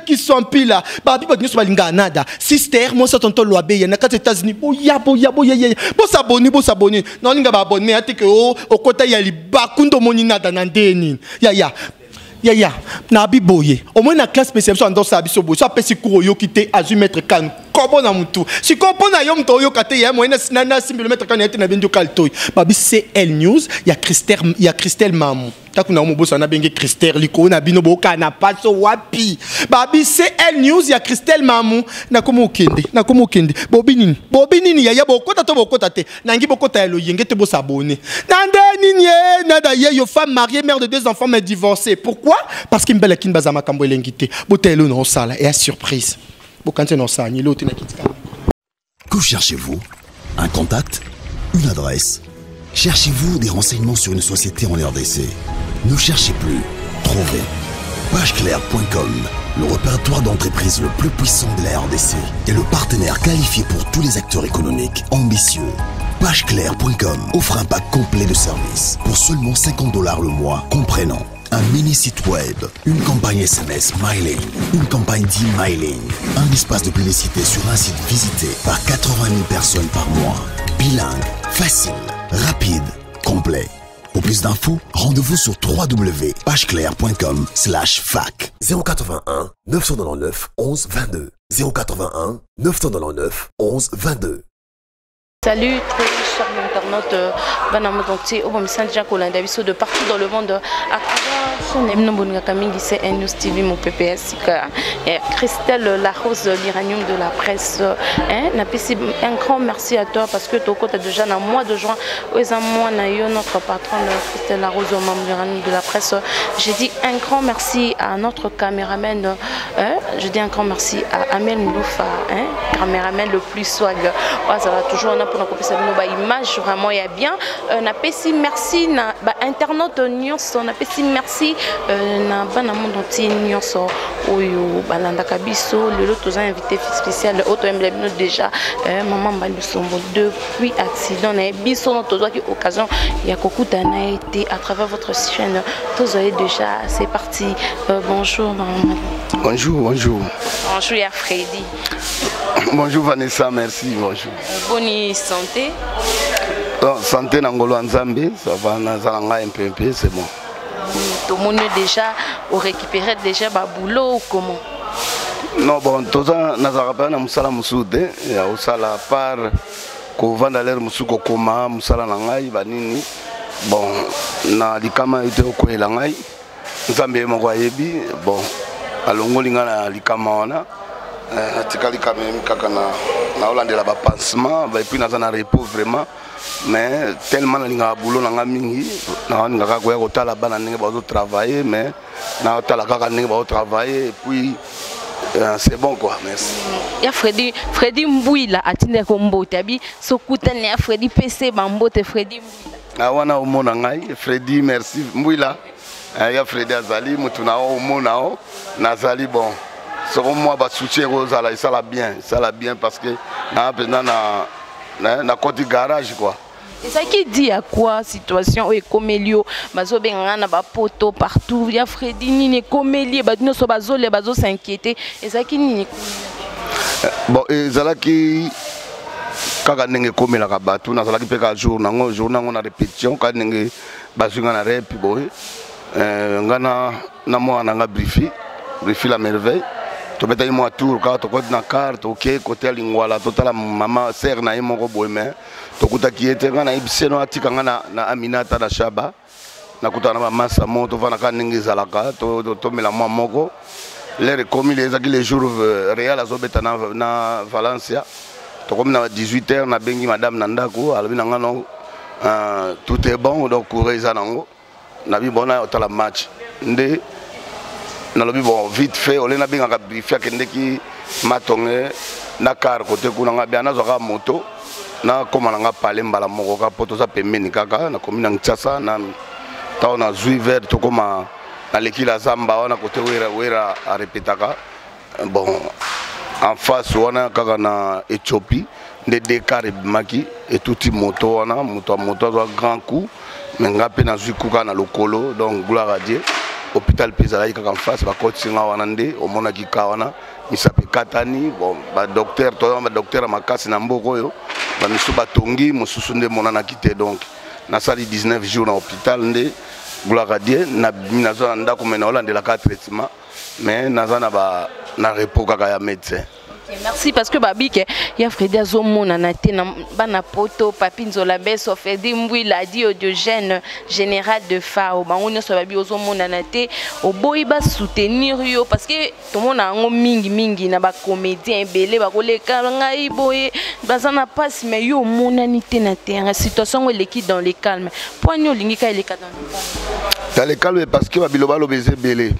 qui sont pila babi ba nyuso balinga nada sister moi ça tonton loabe ya na kati États-Unis boya bo s'abonner non linga ba abonner ate ke o kota ya libakundo moni nada na ndeni ya na biboye au moins na classe spéciale so ando sa biso boye so apesi cours yo kité azu mettre kan kobo na mutu si kopo na yo mto yo kate ya moyena na simple kan ete na benjo kaltoy babi CL News ya Christelle Mamou takuna mo bosa na benge Christelle liko na bino boka na paso wapi babi CL News ya Christelle Mamou na komo kende bobi nini ya bokota to bokota te nangi bokota ya lo yenge te bo s'abonner na ndeni nye na da ye yo femme mariée mère de 2 enfants mais divorcée pourquoi parce qu'il mbela kin bazama kambo elengité botelo no sala et à surprise bokante no sa ni lote na kitika. Que cherchez-vous? Un contact? Une adresse? Cherchez-vous des renseignements sur une société en RDC? Ne cherchez plus, trouvez. Pageclair.com, le répertoire d'entreprises le plus puissant de la RDC et le partenaire qualifié pour tous les acteurs économiques ambitieux. Pageclair.com offre un pack complet de services pour seulement $50 le mois, comprenant un mini site web, une campagne SMS mailing, une campagne d'e-mailing, un espace de publicité sur un site visité par 80 000 personnes par mois. Bilingue, facile, rapide, complet. Pour plus d'infos, rendez-vous sur www.pageclair.com/fac. 081 999 11 22. 081 999 11 22. Salut, très chers internautes, Banamodonti, Obomisandia Kolandabiso de partout dans le monde. À travers son Ebnobonga Kaming, c'est News TV, mon PPS, Christelle Larose, l'Iranium de la presse. Un grand merci à toi parce que tu as déjà dans le mois de juin, notre patronne Christelle Larose, membre de l'Iranium de la presse. J'ai dit un grand merci à notre caméraman. Je dis un grand merci à Amel Mouloufa, caméraman le plus swag. Ça va toujours pour nous image vraiment il bien na pesi merci na internaute nyonso na pesi merci na bana monde entier nyonso oyo balanda kabiso lelo toza invité spécial auto emblème déjà maman Balusombo depuis accident na biso no toza ki occasion ya kokuta na été à travers votre chaîne toza déjà c'est parti. Bonjour maman. Bonjour ya Freddy. Bonjour Vanessa, merci, bonjour. Bonne santé. Santé Nangolo Nzambe, ça va, un peu, c'est bon. Tout le monde déjà, on récupère déjà le boulot ou comment? Non, bon, tout ça, nous avons pas de Moussoude, il y a aussi la part qu'on vend à l'air Moussouko Koma, Moussala Nangai, Banini. Bon, na likama été au Koué Langai, Nzambe Mogoyebi, bon, à Longolinga na likama wana. Tikali quand même kakana na Hollande la pansement et puis na za repos vraiment mais tellement na boulot na mingi na ngaka ko ya kotala bana ndenge bazo travailler mais na tala kaka ndenge bazo travailler et puis c'est bon quoi, merci. Ya Freddy Mbouila atinde ko mbote abi sokutane ya Freddy PC bambote Freddy Mbouila. Wana omona ngai Freddy merci Mbouila. Ya Freddy azali mutu na omona o nazali bon. Selon moi, soutien ça l'a bien parce que na côté garage quoi. Et ça qui dit à quoi situation est comélio, bazo bengana ba poto partout, il y a Freddy ni comélie, badino so bazo les bazo s'inquiéter. Et ça qui ni bon et ça là qui kaka ndenge komela ka batu na ça qui peka jour nango na répétition ka ndenge bazunga na rep boy ngana na mo na briefy la merveille. Tu peux aller moi tour quand tu connais na carte OK côté lingwala total maman sœur na yemo ko boyme to kuta kiete ngana ibiseno atika ngana na Aminata na Shaba na kuta na massa moto vana ka ningi zalaka to mela moi moko les commis les jours Real azobeta na Valencia to comme na 18h na bengi madame Nandako alobina ngano tout est bon donc coureza nango na bi bona otala match ndé na lobi bon vite fait olena binga briefia kendeki matonge na car côté kuna ngabia na zoka moto na koma nga pale mbala moko ka poto za pembeni kaka na komina ngtsasa na taona zuiver to koma na lekila zamba wana côté wera a répétaka bon en face wana kaka na Éthiopie de Dakar maki et touti moto wana moto zo grand coup mais ngape na zuikuka na lokolo donc gloire à Dieu. hôpital Pizalaï en face ba kotinga wanande au mona ki kawana misape katani bon ba docteur to ba docteur makasi na mboko yo ba misu batongi mususu nde monana kité donc na sali 19 jours dans hôpital nde gloire à Dieu na zona ndako mena Hollande la traitement mais na zona ba na repos kaka ya médecin. Merci parce que Babik il y a Frédéric Zomona naté na bana poto papi nzola beso Frédéric Mbui la dit au Diogène général de FAO ba on so babi ozomona naté au boyiba soutenir yo parce que tout monde a ngo mingi na ba comédien belé ba koleka ngai boye bazana passe mais yo monanité na terrain situation où l'équipe dans les calmes poigno lingika il est dans les calmes parce que babiloba lo baiser belé.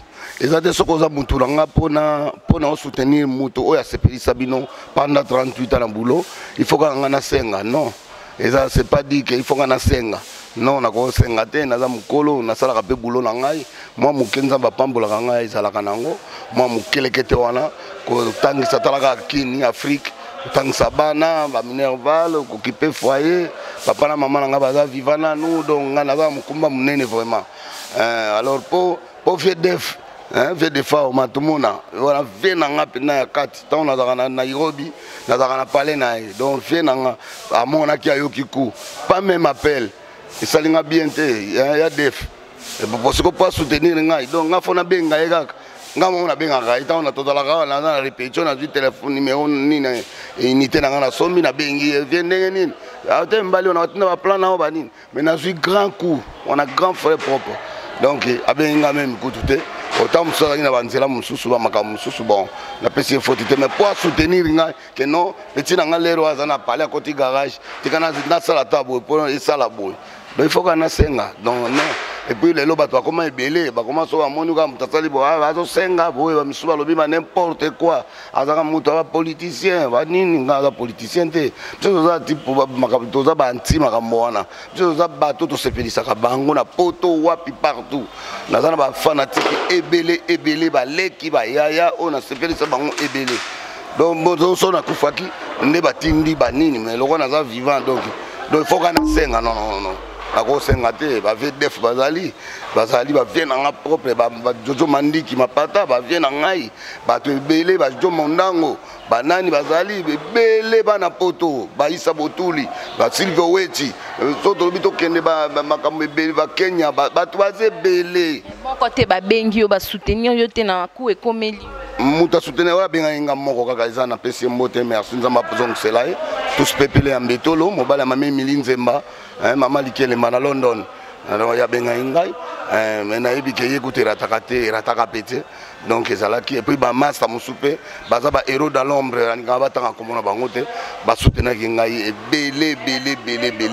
Et ça, c'est ce qu'on a montré pour soutenir Mouto ou à Sabino pendant 38 ans dans boulot. Il faut qu'on ait un senga, non. Et ça, c'est pas dit qu'il faut qu'on ait un senga. Non, on a un senga, on a un mukolo, on a un peu boulot nangai. Moi, mukenza bapambo la nangai, ça la kanango. Moi, mukele kete wana, ko tangi satalaga kini Afrique, tangi sabana, ba minerval, ko kipe foyer, papa na maman nanga baza vivana nous donc ngana za mukumba munene vraiment. Alors pour faire def fait des fois au matumona voilà fait nanga pena ya kati tant na na Nairobi na na parler na donc fait nanga à mon aki ayoki ku pas même appel et ça linga bien te ya def parce que pas soutenir ngai donc nga fona benga ega nga mona benga ngai tant na totala ka na répétition na du téléphone numéro ni na unité na sombi na bengi vient ndenge nini ate mbali on a na plan na banini mais na suis grand coup on a grand frère propre donc abenga même coup tout autant ça na banzela mususu ba maka mususu bon na pesi faute mais pour soutenir que non petit na lero azana parler à côté garage tikana na sala tabo pour sala boy donc il faut qu'on a senga donc non et puis les loba toi comment ebelé ba comment so amoni ka mutasali bo azo senga boy ba misuba lobi ma n'importe quoi azaka muto ba politicien ba nini nga politicien te tout ça type maka to za ba anti maka mwana tout ça ba to sepelisa ka bango na poto wapi partout na zana ba fanatique ebelé ba leki ba yaya on sepelisa bango ebelé donc bon so na kufaki ne batindi ba nini mais loko na za vivant donc il faut qu'on a senga non ako senga te ba ve def bazali ba vient na propre ba jojo mandiki mapata ba vient na ngai ba to ebele ba jojo mondango ba nani bazali ebele ba na poto ba isa botuli ba Silvio Weti so to bito kende ba makambo ebele ba Kenya ba to bazebele bon côté ba bengi yo ba soutenir yo te na ku ekomeli muta soutenir wa benga inga moko kaka eza na pesi mbote merci nzamba pozong selae tous pepele ya mbetolo mobala mame milinzemba maman likele mana London alors ya benga ingai mais na yebi ke yekuti rataka pete donc ezalaki et puis ba master musupe baza ba héros dans l'ombre nga batanga komona bango te ba soutenir ngai belé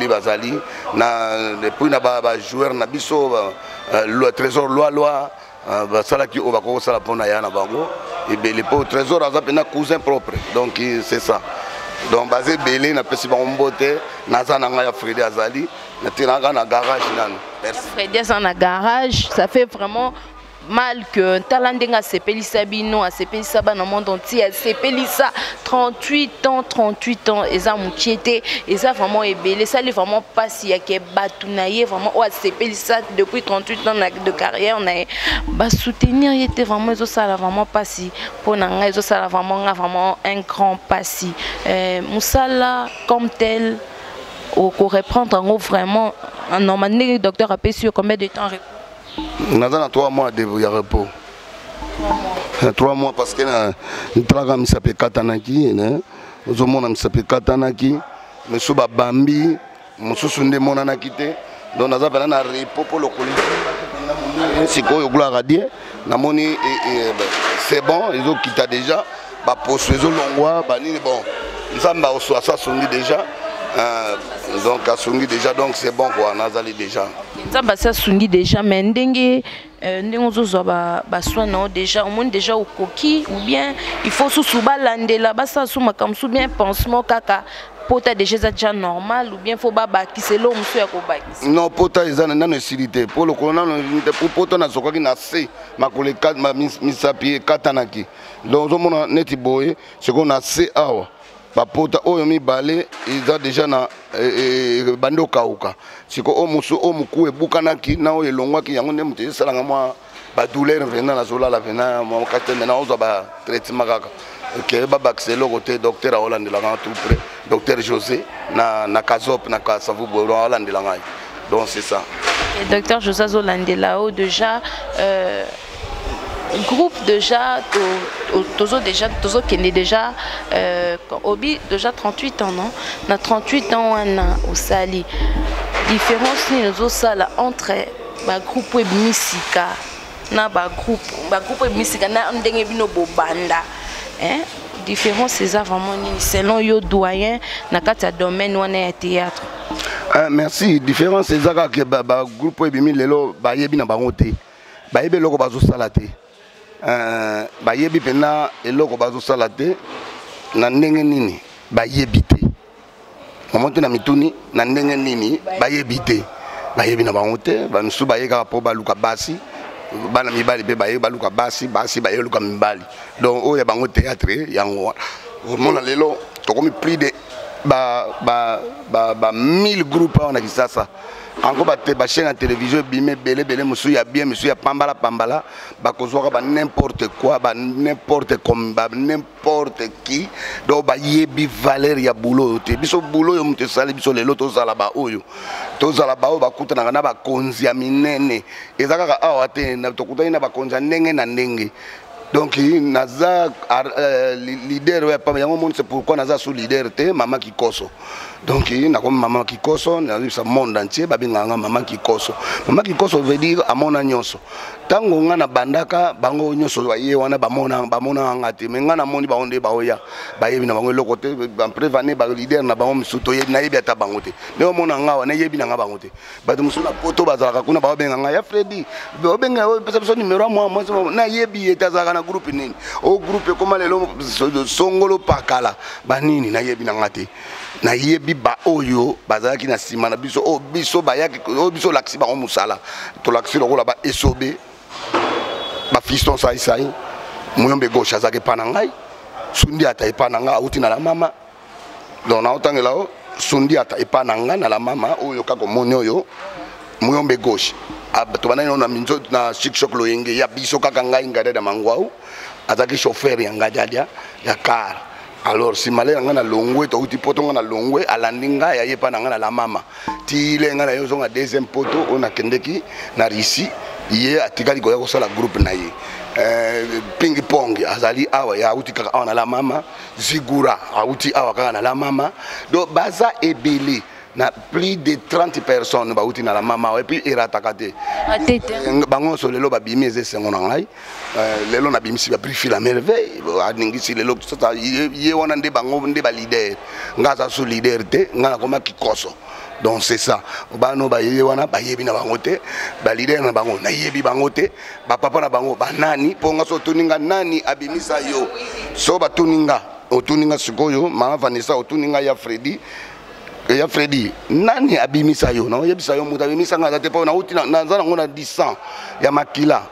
bazali na depuis na ba joueur na biso le trésor loi basalaki o bako sala pona ya na bango et belé po trésor aza pena cousin propre donc c'est ça. Donc basé belé na pesi ba mbote na zana nga ya Frédé Azali na tiranga na garage nanu. Merci. Frédé na garage, ça fait vraiment mal que talandenga sepelisa bino a sepelisa ba na monde entier a sepelisa 38 ans et ça mukiete et ça vraiment ebelé ça est vraiment pas si ya ke batunaye vraiment o a sepelisa depuis 38 ans de carrière on a ba soutenir était vraiment ça là vraiment pas si pour nanga ça là vraiment un grand passé musala comme tel au reprendre en vraiment normalement docteur a payé sur combien de temps Nazana 3 mois de repos. 3 mois parce que nous travaillons à s'appelle Katanaki, nous sommes s'appelle Katanaki, mais sous Bambi, nous sommes des monanakité, donc nous avons un repos pour le colis. C'est quoi le gloire à Dieu? C'est bon, ils ont quitté déjà, pour ceux qui ont bon, nous avons ça déjà. Donc à Sungi déjà donc c'est bon quoi nazali déjà ça bah ça Sungi déjà mais ndenge ndenge ba soin non déjà au moins déjà au coquille ou bien il faut sous balandela ba ça sous makamsu bien pansement kaka pota déjà normal ou bien faut ba qui c'est l'homme sur ko ba non pota ezana na nécessité pour le colonel pour pota na sokoki na C ma collègue ma misapi katanaki donc au monde neti boy c'est qu'on a C awa Bapota oyomi balé ils ont déjà na bando kauka siko o musu o muku ebukanaki na o elongwaki yango nde mutu esalanga mwa ba douleur venant la zola la venant mon quartier maintenant on ba traitement kaka que ba baxelo côté docteur à Hollande la tout près docteur José na Kazop na Kasavu Bolo Hollande la ngai donc c'est ça. Et docteur José Hollande là-haut déjà groupe déjà tozo qui est déjà obi déjà 38 ans non na 38 ans on a au sali différence ni nous ça là entre ba groupe web misika na ba groupe web misika na ndenge bino bobanda hein différence c'est ça vraiment ni selon yo doyen na kata domaine on est théâtre. Merci différence c'est ça que ba groupe web mi lelo ba yebi na bango te ba yebe loko bazo sala te ba yebi pena eloko bazo sala te na ndenge nini ba yebi te momonte na mituni na ndenge nini ba yebi te ba yebi na bango te ba nsu ba yeka po ba luka basi bana mibali be ba yeba luka basi ba yeluka mibali donc o ya bango théâtre yango mona lelo to komi plus de ba 1000 groupes on a dit ça encore ba chaîne à télévision bimé belé monsieur ya bien monsieur ya pambala ba kozwa ba n'importe quoi ba n'importe comme ba n'importe qui donc ba yebi valeur ya boulot te biso boulot yo mute sala biso lelo to zala ba oyo ba kutana na ba konzi ya minene ezaka awa te na to kutana na ba konza ndenge na ndenge. Donc naza leader ouais pas yango monde c'est pourquoi naza sous leader te maman Kikoso. Donc na comme maman Kikoso na ça monde entier ba binganga maman Kikoso veut dire amona nyonso tango nga na bandaka bango nyonso ba ye wana ba mona ngati mais nga na moni ba onde ba oya ba yebi na bango lokote ba prévenir ba leader na bango misuto yebi na yebi ata bango te ne mona nga wana yebi na nga bango te ba de musula poto bazala kuna ba benganga ya Freddy ba benga pesa numéro moi na yebi etazaka na groupe nini o groupe comment lelo songolo pakala ba nini na yebi na ngate na yebi ba oyo bazalaki na sima na biso o biso bayaki o biso laksi ba musala to laksi lokola ba esobe ba fiston sai muyombe gauche azake panangai sundi ata epananga auti na la mama donc na otangela o sundi ata epananga na la mama oyo kako moni oyo muyombe gauche to banani na minzo na shikshok loyenge ya biso kaka ngai ngada da mangwau azaki chauffeur ya ngajadia ya car. Alors si malé nga na longwe to uti poto nga na longwe alandinga ya yepa na nga na la mama ti le nga na yo zonga deuxième poto ona kendeki na risi ye atikali ko ya ko sala groupe na ye ping pong azali awa ya uti kaka na la mama zigura auti awa kaka na la mama do baza ebele na plus de 30 personnes ba uti na la mama et puis iratakate bango so lelo ba bimi eze sengo na ngai lelo na bimisi ba brief la merveille adingisi lelo ça ye wana nde bango nde ba leader ngaza so leader te ngana koma Kikoso donc c'est ça bano ba ye wana ba yebi na bango te ba leader na bango na yebi bango te ba papa na bango ba nani ponga so tuninga nani abimisa yo so ba tuninga otuninga sikoyo mama Vanessa otuninga ya Freddy ya Freddy nani abimisa yo na yebisa yo muta abimisa nga te po na uti na nzana ngona 100 ya makila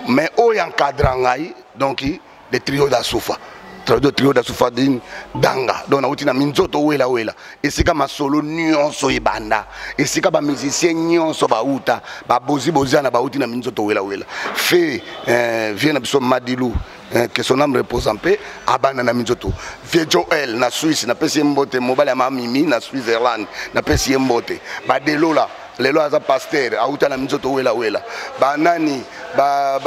mais o ya encadra ngai donc le trio da Soufa din danga donc na uti na minzoto wela esika masolo nyonso ebanda esika ba musicien nyonso ba uta ba bozi na ba uti na minzoto wela fait vient na biso Madilu que son âme repose en paix abana na minzoto vie Joel na Suisse na pesi mbote mobile ya Mimi na Switzerland na pesi mbote ba delola lelo aza pasteur auta na minzoto wela ba nani ba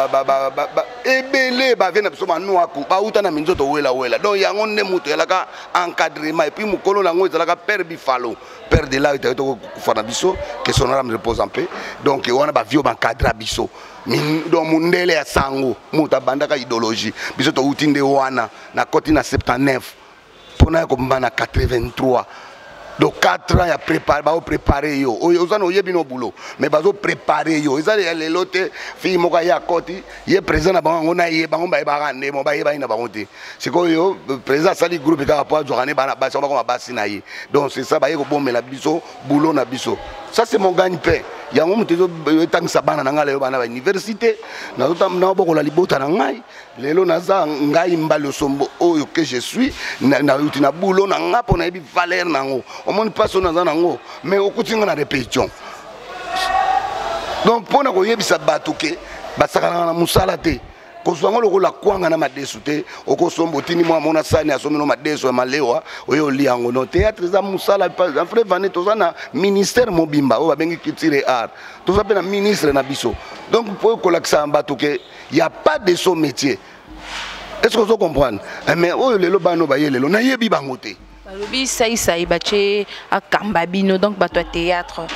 ebele ba vient na biso manuaku ba uta na minzoto wela donc yango nde muto yalaka encadrement et puis mukolo nango ezalaka père bifalo père de la to fana biso que son âme repose en paix donc wana ba vio ba encadra biso donc mundele ya sango muta bandaka idéologie biso to utinde wana na koti na 79 pona ko mbana 83 donc 4 ans ya préparer yo ozana oyebi no boulot mais bazo préparer yo ezali ya lelote fi moka ya koti ye président na bango na ye bango ba nde mo ba ina bango te siko yo président sali groupe ka rapport jokane bana ba ba basi na ye donc c'est ça ba ye ko bomela biso boulot na biso ça c'est mon gagne-pain yango mutezo etangisa bana na ngala yo bana ba université na na bokola libota na ngai lelo naza ngai mbalo sombo oyo que je suis na utina boulot na ngapo na yebi valeur nango au monde passe na zanango mais okutinga na répétition donc pona ko yebisa batuke basakana na musala te kozwango lokola kwanga na madesu te okosombo tini mwa mona sani asomino madesu ya malewa oyo liango no théâtre za musala en vrai vane toza na ministère mobimba o babengi culture et art toza pe na ministre na biso donc pour kolakisa bato ke y a pas de son métier. Est-ce que vous comprenez? Mais oyo lelo bano ba yelelo na yebi bango te balobi sai bache akamba bino donc bato ya théâtre.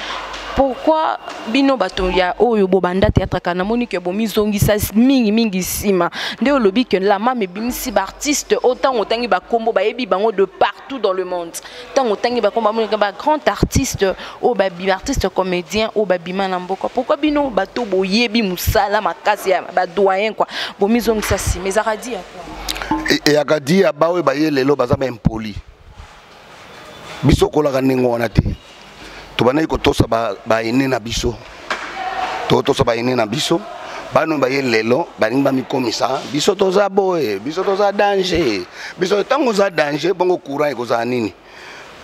Pourquoi bino bato ya oyo bobanda théâtre kana moni ke bomi zongisa mingi sima nde olobi que la mame bimisi ba artiste autant otangi ba kombo ba yebi bango de partout dans le monde tant otangi ba kombo ba grand artiste o ba bi artiste comédien o ba bima na mboka. Pourquoi bino bato boyebi musala makasi ya ba doyen quoi bomi zongisa si mais aradi ya quoi et akadi ya bawe ba yelelo baza ba impoli biso kolaka ningo wana te tobana ko tosa ba ine na biso tosa ba ine na biso bano ba yelelo baninga ba mikomisa biso toza boye biso toza danger biso tango za danger bongo courant ko za nini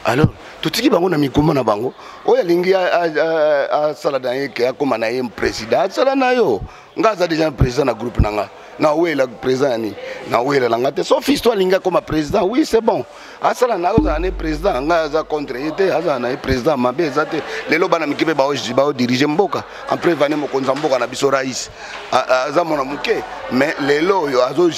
alors tutiki bango na mikoma na bango oya lingi a sala da yeke akoma na ye président sala na yo ngaza déjà président na groupe nanga na wela président ni na wela la ngate sauf histoire linga comme président oui c'est bon asala na oza ne président ngaza contre été aza na président mabe zate lelo bana mikibe ba o diriger mboka après vane mo konza mboka na biso rais aza mona muke mais lelo yo azo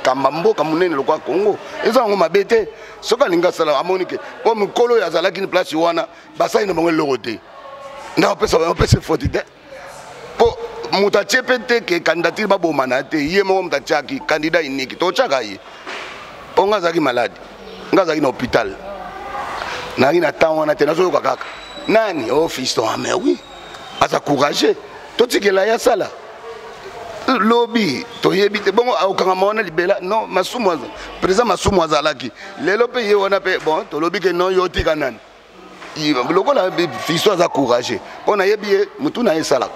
kamba mboka munene lokwa Congo eza ngo mabete soka linga sala amonike po mukolo ya zala kini place wana basai na bango logote na opesa faute de po mutache pete ke candidature babomana te ye mo mutachaki candidat unique to chaka ye onga zaki malade nga zaki na hôpital na ina tawana te nazo kaka nani office to mais oui asa courageux to tikela ya sala lobby to yebi te bongo akanga mona libela non masumu président masumu azalaki lelo pe ye wana pe bon to lobby ke non yo tika nani lokola fiso aza courageux on a yebi mutu na esala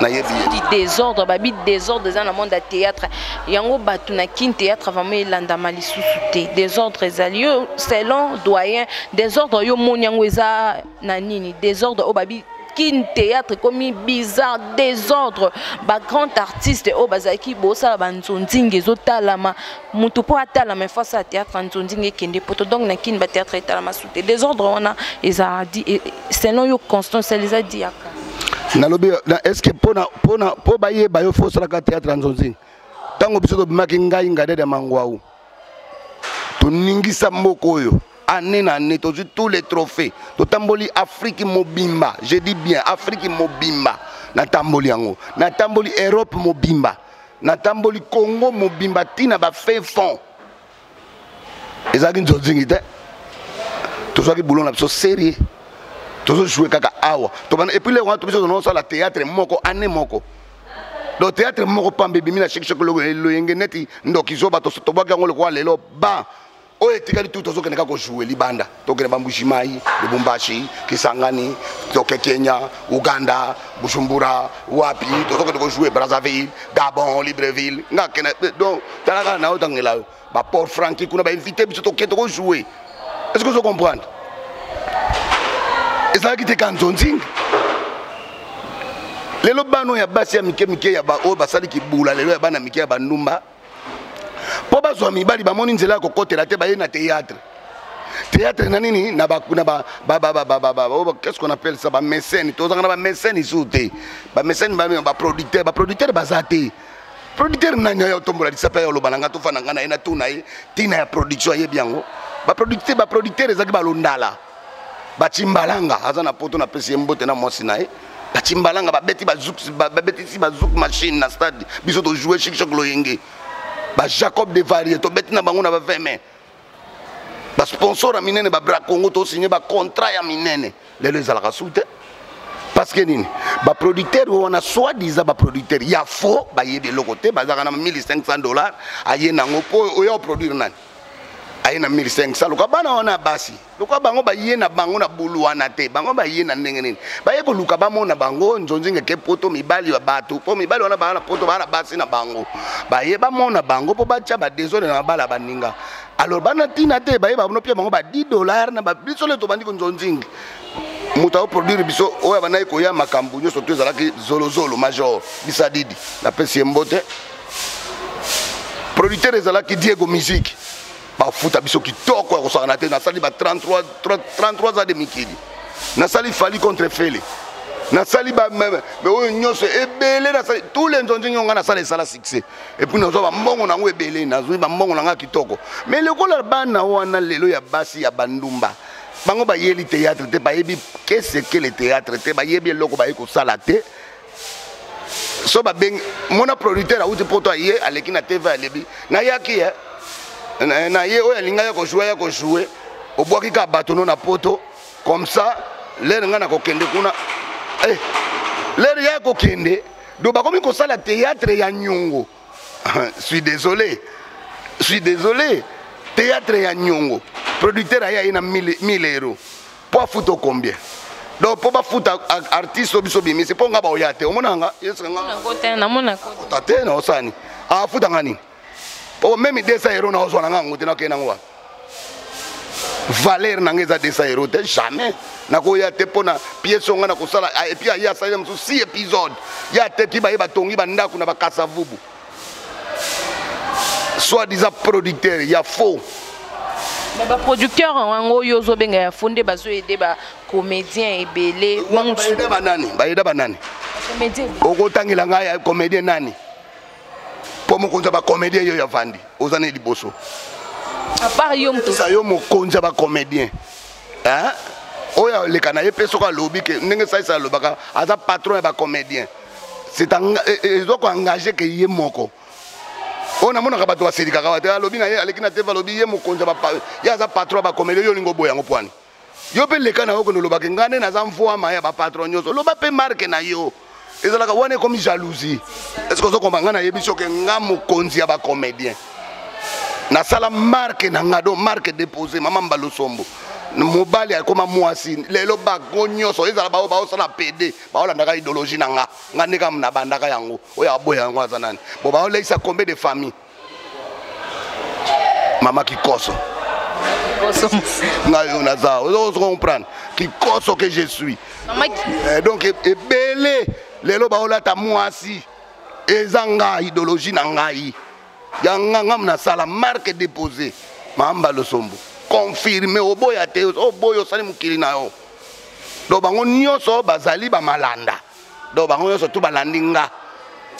du désordre babi désordre dans le monde du théâtre yango batu na kin théâtre vraiment elanda malisusuté désordre ezali selon doyen désordre yo monyango eza na nini désordre o babi kin théâtre comme bizarre désordre ba grand artiste o bazaki bosala banzonzinge ezotalama mutu po atalama face à théâtre nzonzinge kende poto donc na kin ba théâtre etalama souté désordre ona eza dit selon yo Constance les a dit aka nalobi est-ce que po baye bayo fosala ka théâtre nzonzinge tango biso to bimaki ngai ngade de mangwau to ningisa mboko oyo année na année to tous les trophées to tamboli Afrique mobimba je dis bien Afrique mobimba na tamboli yango na tamboli Europe mobimba na tamboli Congo mobimba tina ba fait fond ezaki nzonzinge te to soki boulon na biso sérieux to jouer kaka awa to et puis les gens to biso no sala théâtre moko année moko le théâtre moko pambe bimina chaque lo yenge neti ndokizo bato to baka ngolo kwa lelo ba o etikali tout tozo keneka ko jouer libanda to kene bambushimai Lubumbashi Kisangani to Kenya Uganda Bujumbura wapi to ko jouer Brazzaville Gabon Libreville nga kene donc talaka na otangela ba Port Franqui kuna ba invité biso to ko jouer est-ce que vous comprenez ezala ki te kanzonzinge lelo bano ya basi ya mike ya ba o basali ki bula lelo ya bana mike ya bandumba po bazwa mibali bamoni nzela ko kotela te baye na théâtre na nini na ba qu'est-ce qu'on appelle ça ba mécène to zanga ba mécène isute ba mécène ba producteur bazate producteur na nyo tombola disapa ya lobananga to fana ngana ina tuna tina ya production ye biango ba producteur ezaki balondala Bachimbalanga azana poto na pesi mbote na mosi nae Bachimbalanga babeti bazuk machine na stade biso to jouer chic lo yenge ba Jacob de Varier to beti na bango na ba 20 mains ba sponsor a minene ba Bra Congo to signer ba contrat ya minene lelo ezalaka soute parce que nini ba producteur on a soi-disant ba producteur ya faux ba yebe lokote bazaka na $1,500 aye nango po oyo produire nani aye na 1500 luka bana wana basi luka bango ba ye na bango na buluana te bango ba ye na ndenge nini ba ye ko luka ba mona bango nzonzinge ke poto mibali wa batu po mibali wana ba na poto ba na basi na bango ba ye ba mona bango po ba cha ba désolé na bala baninga alors bana tina te ba ye ba no pia bango ba $10 na ba bisole to bandi ko nzonzinge moto produire biso oya banayi koya makambo nyo surtout ezalaki zolozolo major bisadidi la pesi mbote producteur ezalaki Diego Musique ba futa biso kitoko ya kosana te na sali ba 33 ans de mikili na sali fali contre Fele na sali ba mais oyo nyonso ebele na sali tous les nzonzi nyonga na sali sala succès et puis nazo ba mbongo nango ebele nazo ba mbongo nanga kitoko mais le kola bana wana lelo ya basi ya bandumba bango ba yeli théâtre te ba yebi qu'est-ce que le théâtre te ba yebi loko ba yeko sala te so ba beng mona producteur a uti poto ye aleki na TV alebi na yaki na ye oya linga ya ko jouer obwaki ka batono na poto comme ça l'air nga na ko kende kuna l'air ya ko kende do ba komi ko sala théâtre ya nyongo suis désolé théâtre ya nyongo producteur aya ina 1000 euros pour photo combien donc pour ba foot artiste biso bi mais c'est pour nga ba oyate omonanga yeska nga côté na mona ko tate na osani a futa ngani po même 200 euros na oswana nga ngote na kena ngwa valeur na ngeza 200 euros te jamais na ko ya te pona pièce nga na ko sala et puis ya sala mso 6 épisodes ya te ki ba yeba tongi ba ndaku na ba kasa vubu soit disant producteur ya faux. Mais ba producteur wango yozo benga ya fondé bazo aider ba comédien ebele ba banani comédien okotangila nga ya comédien nani po mo konza ba comédien yo ya vandi ozana liboso à part yo mto sa yo mo konza ba comédien hein oya le kana yepeso ka lobby ke ndenge sa lobaka aza patron ba comédien c'est ezoko engagé ke ye moko on a mon rabato asedika kawate lobby na ye aleki na TV lobby ye mo konza ba ya za patron ba comédien yo lingo boya ngopwani yo pe le kana yo ko lobaka ngane na za mfo ama ya ba patron nyoso loba pe marque na yo ezalaka wane comme jalousie est-ce que vous comprenez na yebiso ke nga mo konzi ya ba comédien na sala marque na ngado marque déposé mama mbalo sombo mobali akoma mwasi lelo ba gonyoso ezala ba osala PD ba olandaka idéologie na nga ngane kam na bandaka yango oya boya yango azanani bo ba oleisa combien de famille mama Kikoso ngayo naza vous comprendre Kikoso que je suis donc ebele lelo ba olata mwasi ezanga idéologie na ngai yanga ngam na sala marque déposé mamba lo sombo confirmé oboya te oboyo sali mukili na yo do bango nyoso bazali ba malanda do bango nyoso tu balandinga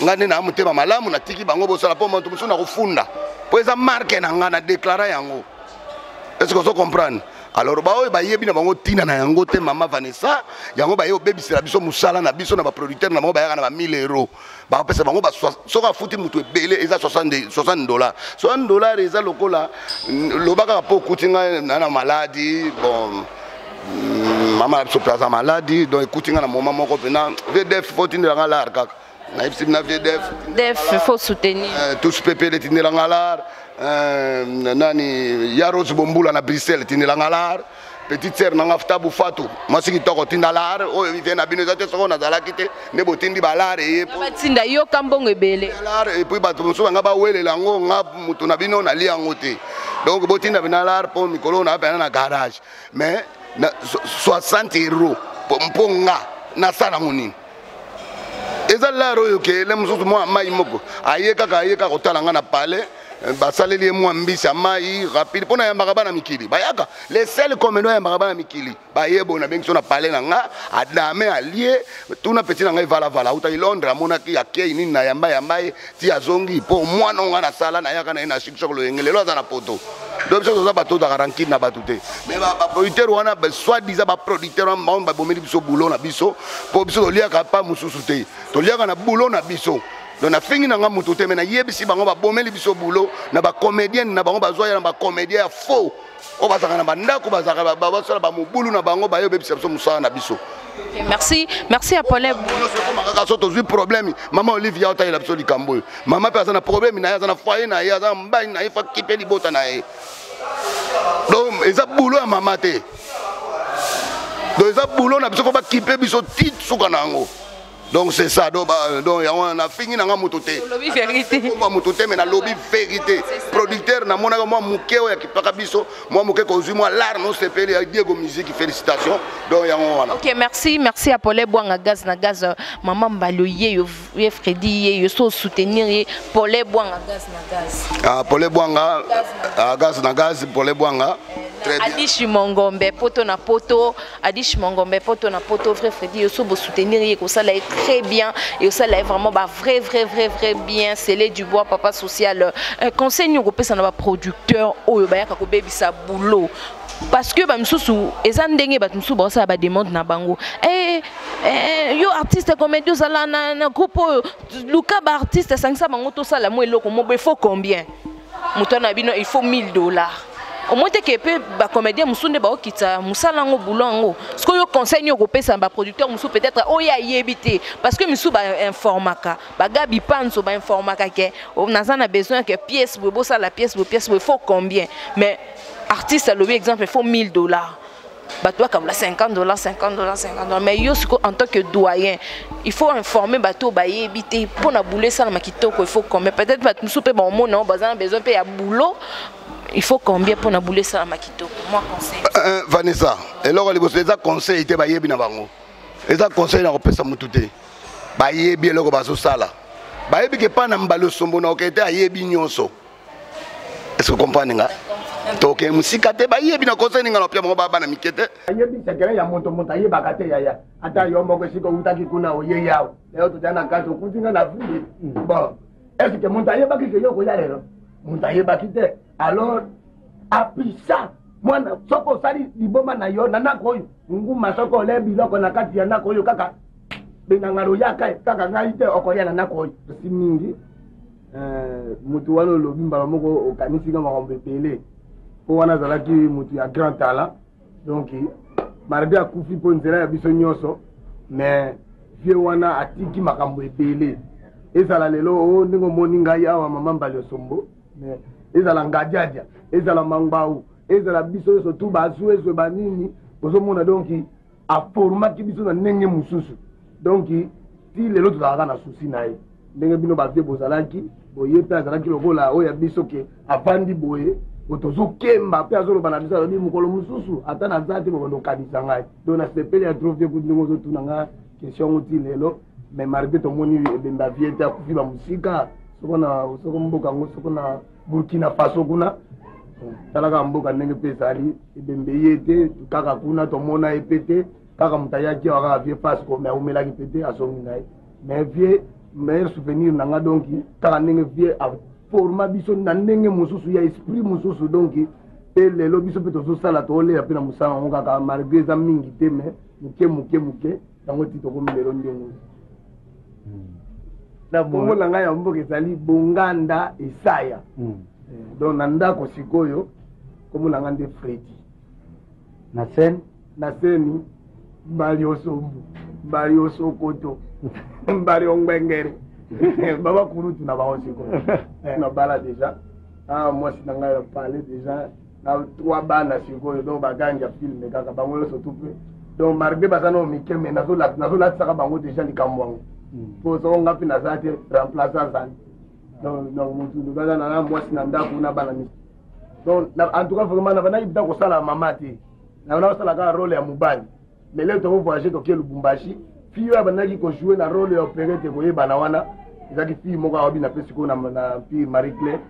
ngane na mutema malamu na tiki bango bosala po montu musuna kufunda po eza marque na ngana déclarer yango est-ce que vous comprenez alors ba yebi na bango tina na yango te mama Vanessa yango ba yo bebisela biso musala na biso na ba producteur na bango ba yaka na ba 1000 euros ba pesa bango ba soka futi mutu ebele eza $60 $60 eza lokola lobaka po kutinga na maladie bon mama so plaza maladie donc kutinga na moma moko pena VDF faut tinela ngala kaka na ipsi na VDF faut soutenir tous pepele tinela ngala nani Yaros Bombula na Bruxelles tinela ngalar petite sœur na ngafta bufatu masiki toko tindalar o vient na bino zate soko na zala kite ne botindi balar e batinda yo kambongo ebele balar et puis bato muso nga ba wele lango nga mutu na bino na lia ngote donc botinda binalar po mikolo na bana na garage mais 60 € po nga na sala ngoni eza laro yo ke le muso mo mai moko ayeka kotala nga na palais basaleli moi mbisa mai rapide pona ya magabana mikili bayaka les seuls communes ya magabana mikili bayebo na bengi so na parler na nga adame allié tuna petit na ngai vala uta Londres amona ki akei nini na yamba ti azongi po mwana nga na sala na yaka na shikshoko lo yengelelo aza na poto donc ça bato da garantie na batute mais ba producteur wana soit disant ba producteur on ba bomeli biso boulot na biso po biso liaka pa mususu te to liaka na boulot na biso donc na fingi na nga mutu te mais na yebisi bango ba bomeli biso boulot na ba comédien na bango bazwa ya ba comédien ya faux o bazaka na bandako bazaka ba basala ba mobulu na bango ba yebisa biso musala na biso. Merci Apollo. J'ai problème. Maman Olivia a eu absolument cambo. Maman personne a problème. Il y a un foyer, il y a un bain, il faut quitter les bottes. Donc, ils ont boulot à maman. Donc, ils ont boulot, on a besoin de quitter les titres sous canango. Donc c'est ça. Donc on a fini dans mototé. Lobby vérité. On mototé mais na lobby vérité. Producteur na mona moi mukeo ya kipakabiso, moi muke kozui moi l'art non c'est payé Diego Musique félicitations. Donc ya on. OK, merci à Paulé Boanga gaz na gaz maman Mbaloye yo Freddy yo so soutenir Paulé Boanga gaz na gaz. Ah Paulé Boanga gaz na gaz Paulé Boanga. Adish Mongombe poto na poto, Adish Mongombe poto na poto, vrai Freddy yo so bo soutenir et que ça là est très bien et ça là est vraiment bah vrai bien, c'est les du bois papa social. Conseil nous repère ça na ba producteur oyo ba yaka ko bebisa boulot. Parce que ba msusu ezandenge ba msusu ba ça ba demande na bango. Yo artiste comédien ça là na groupe Luka ba artiste 500 bango to ça là moi eloko mo il faut combien? Mutana bino il faut $1000. Au moins que peu ba comédien musunde ba okita musala ngo boulot ce que yo conseil yo kopesa ba producteur musu peut-être oya yebité parce que musu ba informaka ba gabi panso ba informaka ke on a besoin que pièce bo ça la pièce il faut combien mais artiste le exemple il faut $1000 bah toi comme la $50 mais yo en tant que doyen il faut informer bateau ba yebité pour na bouler ça na makitoko il faut combien peut-être ba musu pe ba mo non besoin pe ya boulot. Il faut combien pour nabouler ça à Makito? Moi conseil. Vanessa, et là les conseils étaient ba yebi na bango. Les conseils na repesa mututé. Ba yebi eloko baso sala. Ba yebi ke pa na mbalo sombo na okete ayebi nyonso. Est-ce que vous comprenez nga? Donc musika te ba yebi na conseil nga na pia mo baba na mikete. Yebi sekere ya moto yeba kate ya. Ata yo moko siko utaki kuna oye yao. Leo tujana kazo kutinga na vili. Bon, est-ce que monta yeba ki yo ko ya lero? Monta yeba kite. Alors, après ça, moi, soko sali liboma na yo nana koyo nguma soko le biloko na kati ya nako yo kaka benangaro yaka kaka ngaite okoya na nako si mingi mutu wana lobi mbala moko okanisi nga makombe pele po wana zalaki mutu ya grand talent donc marbi akufi po nzela ya biso nyoso mais vie wana atiki makambo ebele ezala lelo o ndingo moni ngai awa mama Mbali Osombo mais ezala ngajaja ezala mangbaou ezala biso surtout bazu ezo banini ozomona donc a format ki biso na ndenge mususu donc ti lelo tozalaka na souci na ye ndenge bino bavie bozalaki boye mpe azalaki lokola oyo ya biso ke avandi boye otozokemba mpe azoloba na biso alobi mokolo mosusu ata naza te bobandokanisa ngai donc na sepele ya trofie kuti ndenge ozotuna nga question ngo ti lelo mais marbe tomoni ebemba vie te akufi bamosika soko mboka ngo soko na Burkina Faso kuna talaka mboka ndenge mpe ezali ebembe ye te kaka kuna tomona ye pe te kaka moto ayaki kaka vie face me aumelaki pe te asongi na ye mais vie meilleur souvenir na nga donc kaka ndenge vie aforma biso na ndenge mosusu ya esprit mosusu donc mpe lelo biso mpe tozosala toolela mpe na mosala yango kaka malgré eza mingi te mais moke yango ti tokomi lelo ndenge bongo na ngai ya mboka ezali Bonganda Esaya donc na ndako sikoyo komona nga nde Freddy na seni Mbali Osombo Mbali Osokoto Mbali Ongwengere baba kurutu na bao sikoyo na bala déjà moi si na ngai parler déjà na 3 bana sikoyo donc baganja film kaka bango yo surtout pe donc marbe bazana o mikeme nazo saka bango déjà likambo wango pour ça on a fait nazate remplaçant ça donc mutu baza na moi si na ndako na bana ni donc en tout cas vraiment na bana ibita ko sala mama te na bana sala ka rôle ya mubali mais là to voyager to ke Lubumbashi fille ya bana ki ko jouer na rôle ya opérette ko yeba na wana ezaki fille moko aobi na pesi ko na fille Marie Claire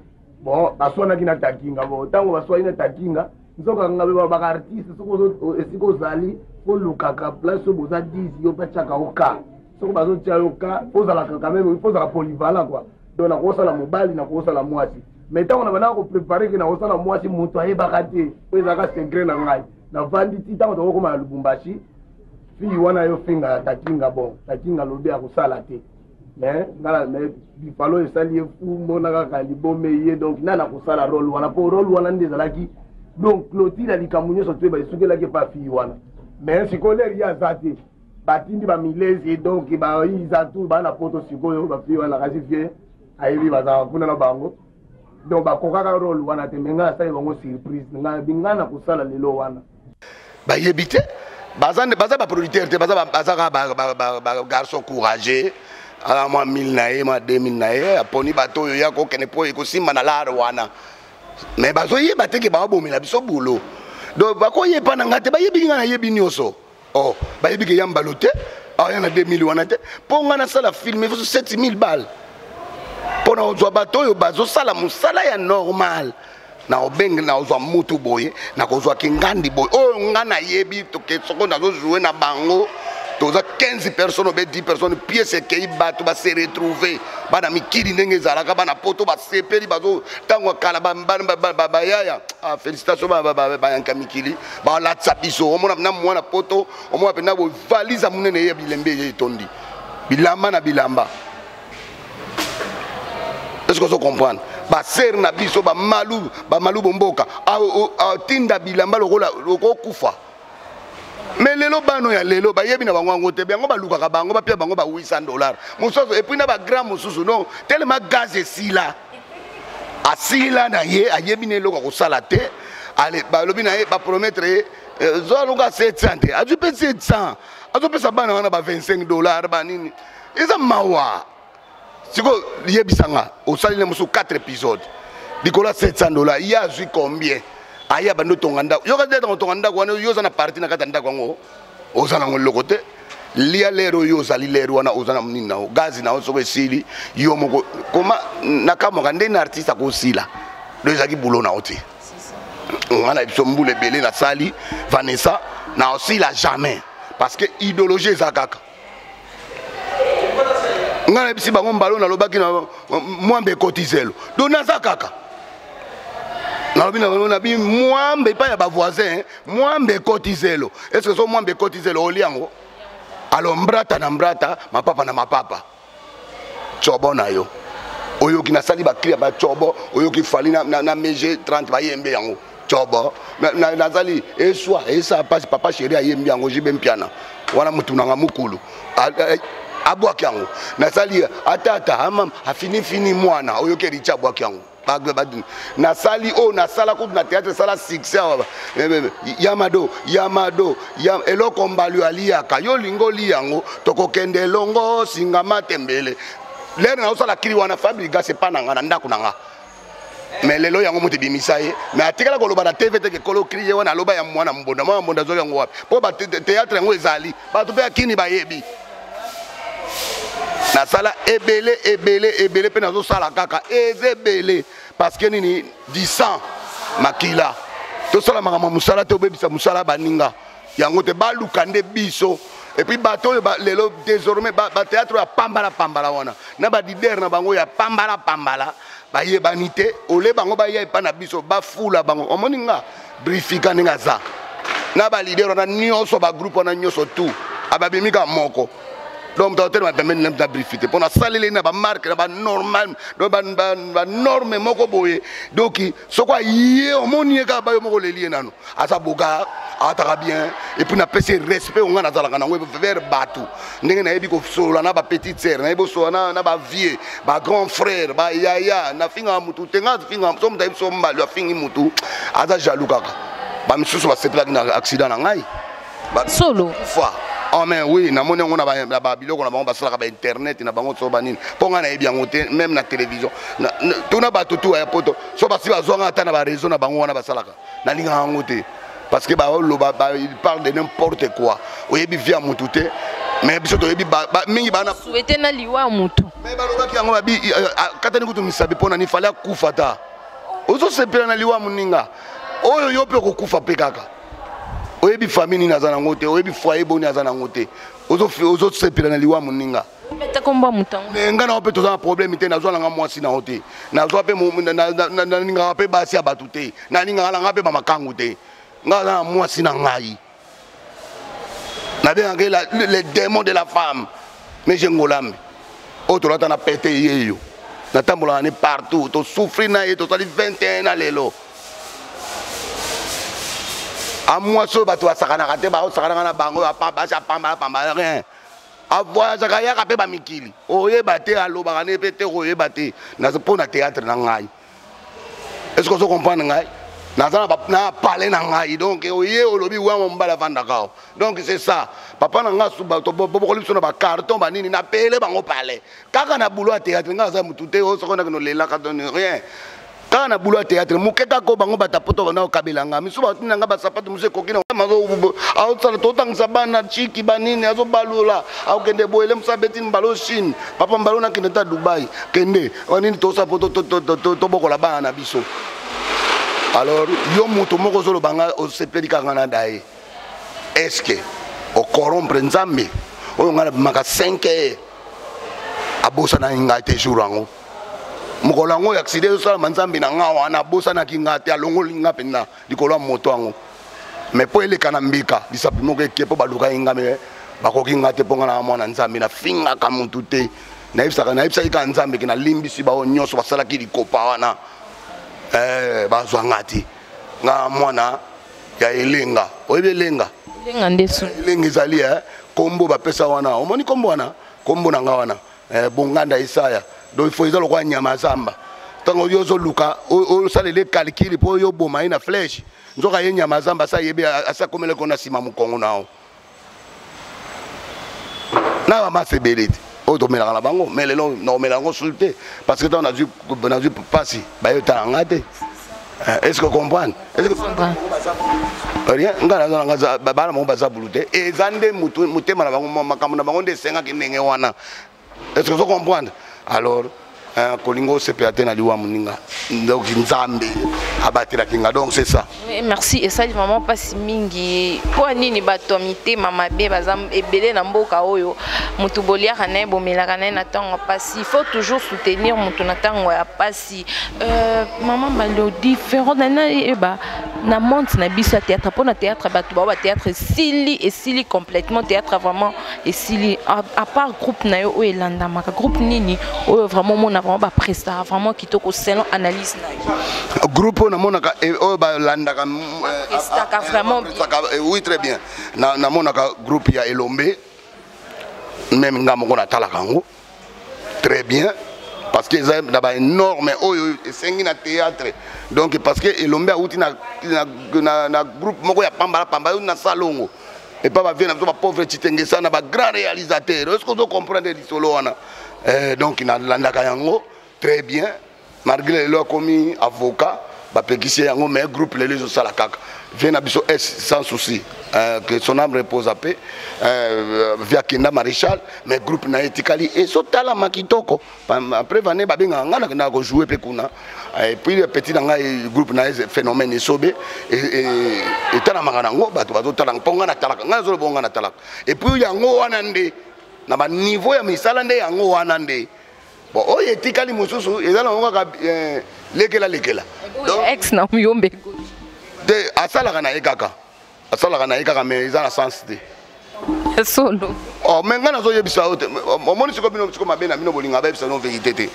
bon basona ki na takinga bon tango baswa ina takinga nzoka ngabe ba artiste soko esiko zali ko lukaka place boza 10 yo pa chaka oka soko bazo tia yoka pozala quand même pozala polyvalent quoi donc na kosala mobali na kosala mwasi mais tant on a bana ko préparer que na kosala mwasi mutu ayebaka te po ezaka secret na ngai na vandi ti tant to koma Lubumbashi fi wana yo finga takinga bon takinga lobi akosala te mais ngala mais bifalo esali fu mona kaka libome ye donc nana kosala rôle wana po rôle wana ndezalaki donc Clotilde likamunyo so teba isukelaki pa fi wana mais sikoleri ya zate batindi ba milezi donc ba iza tout ba na poto sikoyo ba fi wana kasi vie ayebi baza kuna na bango donc ba kokaka rôle wana te menga sa bango surprise nga bingana kusala lelo wana ba yebite baza ba producteur te baza ba garçon courageux ala moi 1000 nae moi 2000 nae aponi bato yo ya ko kene po ko simba na la wana mais bazo yeba te ke ba bomela biso boulot donc ba ko yeba na ngate ba yebi ngana yebi nyoso oh ba yebi ke yamba lote ah yana 2000 wana te po ngana sala film il faut 7000 balles pour na ozwa bato yo bazo sala musala ya normal na obeng na ozwa mutu boye na kozwa kingandi boye oh ngana yebi to ke soko na zo jouer na bango toza 15 personnes ou 10 personnes pièce qui bato ba se retrouver bana mikili ndenge zalaka bana poto ba sepeli bazo tango kala ba yaya ah félicitations ba yanka mikili ba la tsabiso omona na mwana poto omona pena bo valise munene ye bilembe ye tondi bilamba na bilamba. Est-ce que vous comprenez? Ba ser na biso ba malu bomboka a tinda bilamba loko kufa. Mais lelo bano ya lelo ba yebi na bango ngote bango ba luka bango ba pia bango ba $800. Mososo et puis na ba grand mososo non tellement gaz esila. Asila na ye a yebi ne loko ko salate. Allez ba lobi na ye ba promettre zo luka 700. A tu pèse 700. A tu pèse bana wana ba $25 ba nini. Eza mawa. Siko yebisanga au salile musu 4 épisodes. Dikola $700. Il y a vu combien? Aya bando tonganda. Yo ka deta tonganda kwa yo za na parti na kata ndakwa ngo. Ozana ngo lokote. Lia lero yo zali lero wana ozana mnina. Gazi na oso besili yo moko koma nakamo kande na artiste ko sila. Do zaki boulot na oti. Ngana biso mbule belé na sali Vanessa na osila jamais parce que idéologie zakaka. Ngana bisi bango mbalo na lobaki na mwambe kotizelo dona zakaka na lobi na bi mwambe pa ya ba voisin mwambe kotizelo est-ce que so mwambe kotizelo oliango alors mbrata na mbrata mapapa na mapapa chobo na yo oyo kina sali ba clear ba chobo oyo ki fali na meje 30 ba yembe yango chobo na zali eswa esa papa chéri ayembe yango jibe mpiana wana mutu na mukulu abwaki yango nasali atata amam afini mwana oyo ke richa abwaki yango nasali o nasala ko na théâtre sala succès yamado eloko mbalu aliaka yo lingoli yango tokokende longo singama tembele lere na osala kiri wana fabriga c'est pas nanga na ndako nanga mais lelo yango muti bimisa ye mais atikala ko loba na TV te ke kolo kriye wana loba ya mwana mbonda zo yango wapi po ba théâtre yango ezali ba to pe akini ba yebi na sala ebele pe nazo sala kaka ezebele parce que nini 10 makila to sala mama musala to bebisa musala baninga yango te baluka nde biso et puis bato lelo désormais ba théâtre ya pambala wana na ba leader na bango ya pambala ba yebanité ole bango ba ye pa na biso ba fula bango omoninga briefika ninga za na ba leader na nyoso ba groupe na nyoso tout ababimika moko. Donc, tu as permis de briefer. Pour saluer les marques, les normes, les normes, donc, ce quoi hier, mon yé ka ba yo moko leli nanu. Asa boga, ataka bien. Et puis na pese respect on na zala kana vers batu. Ndenge na yebi ko solo na ba petite sœur, na yebo so na ba vieux, ba grand frère, ba yaya, na finga mutu tenga finga so mta so mba lo fingi mutu. Asa jaloux kaka. Ba misusu ba sepela na accident na ngai. Solo. Oh mais oui, na moni on a ba biloko na bango basala ba internet na bango so banini. Ponga na yebi yango te même na télévision. Tuna ba tutu ya poto. So ba si ba zonga ata na ba réseau na bango wana basalaka. Na linga yango te. Parce que il parle de n'importe quoi. Oyebi via mutu te. Mais biso to yebi ba mingi bana souhaiter na liwa mutu. Mais ba loba ki yango ba bi katani kutu misabi pona ni fala kufa ta. Ozo sepela na liwa muninga. Oyo yo pe ko kufa pe kaka. Oyebi famille na zana ngote oyebi foyer boni azana ngote ozo sepela na liwa muninga meta komba mutango nga na ope toza na problème te na zo langa mwasi na hote na zo pe na ninga pe basi abatu te na ninga langa pe ba makangu te nga na mwasi na ngai na bien que les démons de la femme mais je ngolambe o to lata na pété yeyo na tambola ni partout to souffrir na ye to tali 21 na lelo. A moi so bato asakana kate ba osakana na bango ba sa pamba rien avoir zakaya ka pe ba mikili oye baté aloba kana pe te oye baté na pona théâtre na ngai. Est-ce que vous comprenez ngai na parler na ngai donc oye olobi wa mbala vandaka donc c'est ça papa na nga suba to boko liso na ba carton ba nini na pele bango parler kaka na boulot théâtre nga za mutute o sokona no lela ka donne rien kaka na boulot théâtre mukeka ko bango batapoto na kabelanga misuba tina nga ba sapato muse kokina mazo au tsala to tangisa bana chiki banini azo balula au kende boele musabeti mbalo Chine papa mbalo na kineta Dubai kende wanini to sapoto to bokola bana biso. Alors, yo muto moko zolo banga o sepeli kangana dai. Est-ce que o corrompre nzambe o ngala maka 5 abosa na ngate jurango. Mukolango accident so manzambe na ngawa na bosa na kingate alongo linga pena likolo moto ango. Mais po ele kana mbika disapimo ke kepo baluka ingame bakoki ngate ponga na mwana nzambe na finga kamutute. Na ibsa ika nzambe kina limbisi ba onyoso basala ki likopa wana. Bazwangati nga mwana ya elenga oyebi elenga ndesu elenga ezali kombo bapesa wana omoni kombo wana kombo na nga wana bonganda Isaya donc il faut ezalo kwa nyama zamba tango yozo luka osalele calcul po yo boma ina flèche nzoka ye nyama zamba sa yebi asa komele kona sima mukongo nao na ba masebelete auto melanga bango mais le non melango sulté parce que on a vu passer ba yo tangate est-ce que comprendre est-ce que rien ngala nga bana mo baza bulute et zande mutema na bango makambo na bango de senga kinenge wana est-ce que vous comprenez alors kolingo CPAT na liwa muninga donc nzambe abatira kinga donc c'est ça. Merci et ça vraiment pas si mingi pour nini batomité mama be bazam ebele na mboka oyo mutu bolia kana bomela kana na tango pasi il faut toujours soutenir mutu na tango ya pasi maman balo différent na monde na biso théâtre pour na théâtre batu ba théâtre sili complètement théâtre vraiment et sili à part groupe na yo o elanda maka groupe nini o vraiment mon vraiment ba presta vraiment kitoko selon analyse na groupe na monaka o ba landa ka vraiment oui très bien na monaka groupe ya Elombe même ngamo na tala kango très bien parce que ça d'abord énorme oyo sengi na théâtre donc parce que Elombe a outi na groupe moko ya pamba na salongo et pas va venir na pauvre titenge ça na ba grand réalisateur est-ce que vous comprenez du solo wana donc il a landaka yango très bien malgré le commis avocat ba pekisi yango mais groupe les au sala kaka vient abiso S sans souci que son âme repose à paix via Kenda Maréchal mais groupe na etikali et so tala makitoko après vané ba benga ngana na ko jouer pe kuna et puis le petit nga groupe na phénomène esobe et tala mangana ngo bato tala ponga na tala ngana zo bonga na tala et puis yango wana nde na ba niveau ya misala nde yango wana nde bon oyo etikali mususu ezala ngo ka lekela donc ex na myombe de asala kana ekaka mais ezala sens de solo oh mais ngana zo yebisa ote omoni siko bino siko mabena bino bolinga ba yebisa no vérité te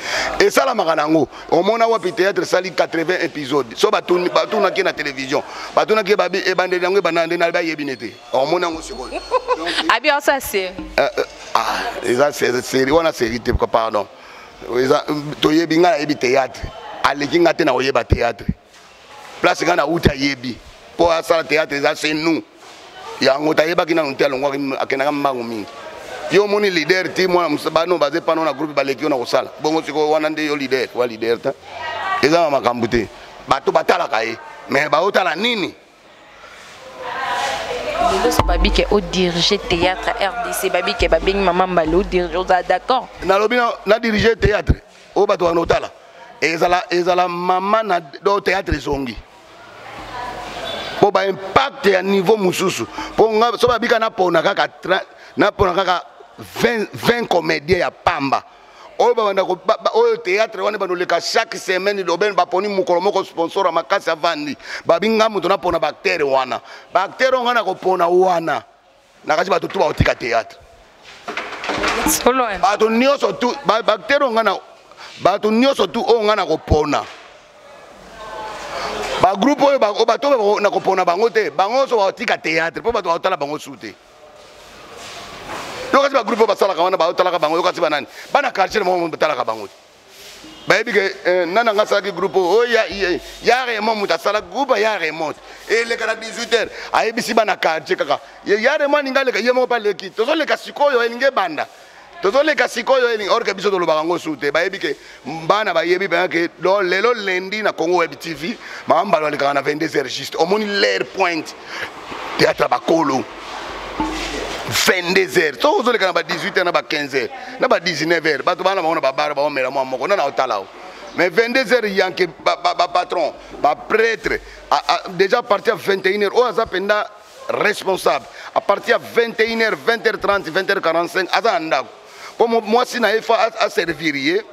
et sala makana ngo omona wapi théâtre sali 80 épisodes so batuna ki na télévision batuna ki babi ebandeli yango banande na ba yebinete omona ngo siko abi ça c'est eza série wana série te pardon eza to yebinga na yebi théâtre aleki ngate na oyeba théâtre place ngana uta yebi po asala théâtre eza c'est nous yango tayeba kina ntel ngwa akena mbangu mingi yo moni leader ti mwana musabano baze pano na groupe baleki na kosala bongo siko wana nde yo leader ta eza makambo te bato batala kaye mais ba otala nini le babi qui au diriger théâtre RDC babi qui babi maman mbalo diriger d'accord na lobi na diriger théâtre o bato wana otala ezala maman na do théâtre zongi pour ba impact à niveau mususu pour nga so babika na pona kaka 20 comédiens ya pamba oyo banda ko oyo théâtre wana banoleka chaque semaine do ben ba poni mukolo moko sponsor a makasi avandi babinga muto na pona bacteur wana bacteur ngana ko pona wana na kasi bato tu ba otika théâtre solo bato nyoso tu bacteur ngana bato nyoso tu o ngana ko pona ba groupe oyo ba bato na kopona bango te bango so batika théâtre po bato batala bango sute yo kasi ba groupe ba sala kana ba otala ka bango yo kasi banani bana quartier mo batala ka bango bayebi ke nana nga salaki groupe o ya Raymond muta sala groupe ya Raymond et le kana 18h ayebisi bana quartier kaka ya Raymond ningaleka yemo pa leki tozo leka sikoyo elinge banda tozo leka sikoyo elinge or ke biso to lobaka ngo sute bayebi ke bana bayebi ba ke lelo lendi na Congo Web TV mamba lo leka na 22h juste au moni l'air pointe théâtre bakolo 22h tozo leka na ba 18h na ba 15h na ba 19h bato bana baona babara ba omela mo moko na otalao mais 22h yanke ba patron ba prêtre déjà parti à 21h o azapenda responsable à partir à 21h 20h30 20h45 azanda comme moi si na efa à servir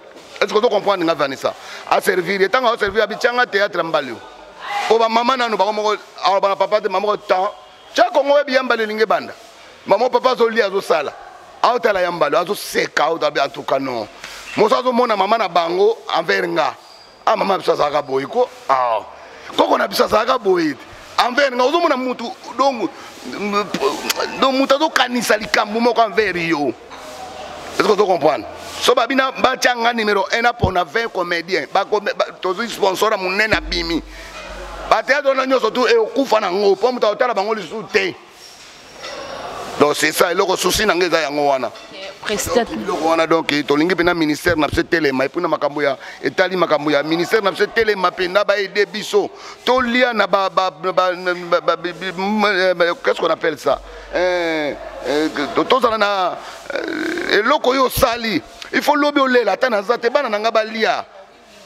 est-ce que tu comprends nga Vanessa à servir tant à servir abichanga théâtre mbalio o ba mama nanu ba mo ba papa de maman temps cha Congo bien mbalio linge banda maman papa zoli azo sala autala yambalo azo seka utabi en tout cas non mosa zo mona mama na bango envers nga mama bisa saka boy ko koko na bisa saka boy envers nga ozo mona mutu donc muta zo kanisa likambo moko envers yo est-ce que tu comprends so babina ba changa numéro 1 pour 20 comédiens ba tozo sponsor a munena bimi ba te adona nyoso tu e okufa na ngo po muta otala bango lisu te. Donc c'est ça, il y a un souci dans les gens. Donc, tolingi pena ministère na telema epuna makambuya etali makambuya ministère na telema pena ba aider biso tolia na qu'est-ce qu'on appelle ça tozala na eloko yo sali il faut lobi olela tana zate bana nanga balia